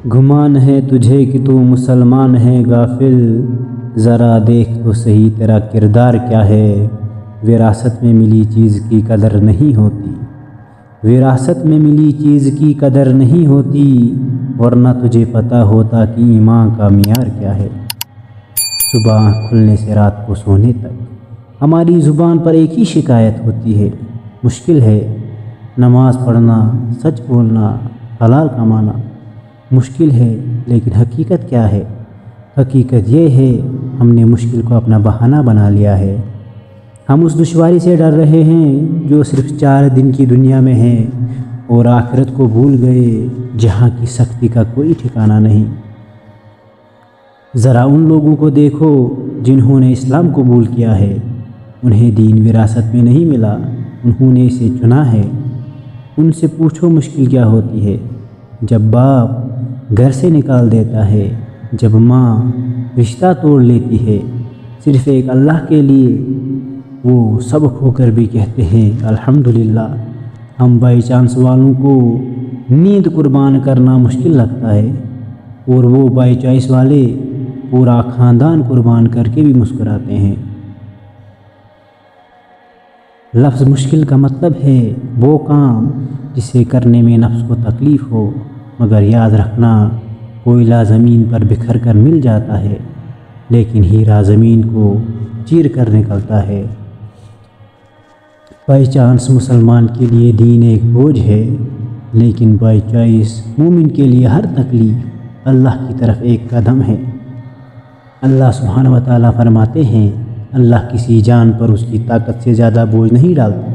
گمان ہے تجھے کہ تو مسلمان ہے غافل، ذرا دیکھ تو صحیح تیرا کردار کیا ہے۔ وراثت میں ملی چیز کی قدر نہیں ہوتی، وراثت میں ملی چیز کی قدر نہیں ہوتی، ورنہ تجھے پتہ ہوتا کہ ایمان کا معیار کیا ہے۔ صبح آنکھ کھلنے سے رات کو سونے تک ہماری زبان پر ایک ہی شکایت ہوتی ہے، مشکل ہے نماز پڑھنا، سچ بولنا، حلال کمانا۔ مشکل ہے، لیکن حقیقت کیا ہے؟ حقیقت یہ ہے ہم نے مشکل کو اپنا بہانہ بنا لیا ہے۔ ہم اس دشواری سے ڈر رہے ہیں جو صرف 4 دن کی دنیا میں ہے، اور آخرت کو بھول گئے جہاں کی سختی کا کوئی ٹھکانہ نہیں۔ ذرا ان لوگوں کو دیکھو جنہوں نے اسلام قبول کیا ہے، انہیں دین وراثت میں نہیں ملا، انہوں نے اسے چنا ہے۔ ان سے پوچھو مشکل کیا ہوتی ہے؟ جب باپ گھر سے نکال دیتا ہے، جب ماں رشتہ توڑ لیتی ہے، صرف ایک اللہ کے لیے، وہ سب کھو کر بھی کہتے ہیں الحمدللہ۔ ہم بائی چانس والوں کو نیند قربان کرنا مشکل لگتا ہے، اور وہ بائی چوائس والے پورا خاندان قربان کر کے بھی مسکراتے ہیں۔ لفظ مشکل کا مطلب ہے وہ کام جسے کرنے میں نفس کو تکلیف ہو، مگر یاد رکھنا کوئلہ زمین پر بکھر کر مل جاتا ہے، لیکن ہیرا زمین کو چیر کر نکلتا ہے۔ بائی چانس مسلمان کے لیے دین ایک بوجھ ہے، لیکن بائی چوائس مومن کے لیے ہر تکلیف اللہ کی طرف ایک قدم ہے۔ اللہ سبحانہ و تعالیٰ فرماتے ہیں اللہ کسی جان پر اس کی طاقت سے زیادہ بوجھ نہیں ڈالتا۔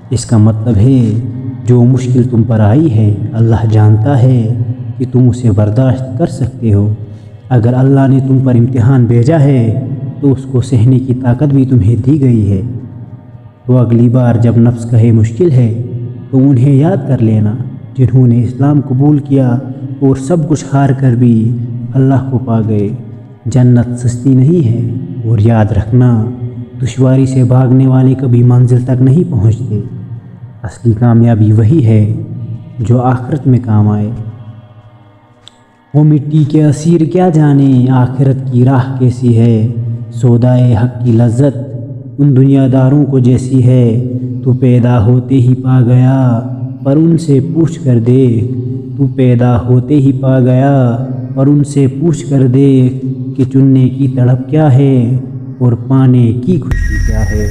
اس کا مطلب ہے جو مشکل تم پر آئی ہے اللہ جانتا ہے کہ تم اسے برداشت کر سکتے ہو۔ اگر اللہ نے تم پر امتحان بھیجا ہے تو اس کو سہنے کی طاقت بھی تمہیں دی گئی ہے۔ تو اگلی بار جب نفس کہے مشکل ہے تو انہیں یاد کر لینا جنہوں نے اسلام قبول کیا اور سب کچھ ہار کر بھی اللہ کو پا گئے۔ جنت سستی نہیں ہے، اور یاد رکھنا دشواری سے بھاگنے والے کبھی منزل تک نہیں پہنچتے۔ اصلی کامیابی وہی ہے جو آخرت میں کام آئے۔ وہ مٹی کے اسیر کیا جانے آخرت کی راہ کیسی ہے، سودائے حق کی لذت ان دنیا داروں کو جیسی ہے۔ تو پیدا ہوتے ہی پا گیا پر ان سے پوچھ کر دیکھ، تو پیدا ہوتے ہی پا گیا پر ان سے پوچھ کر دیکھ کہ چننے کی تڑپ کیا ہے اور پانے کی خوشی کیا ہے۔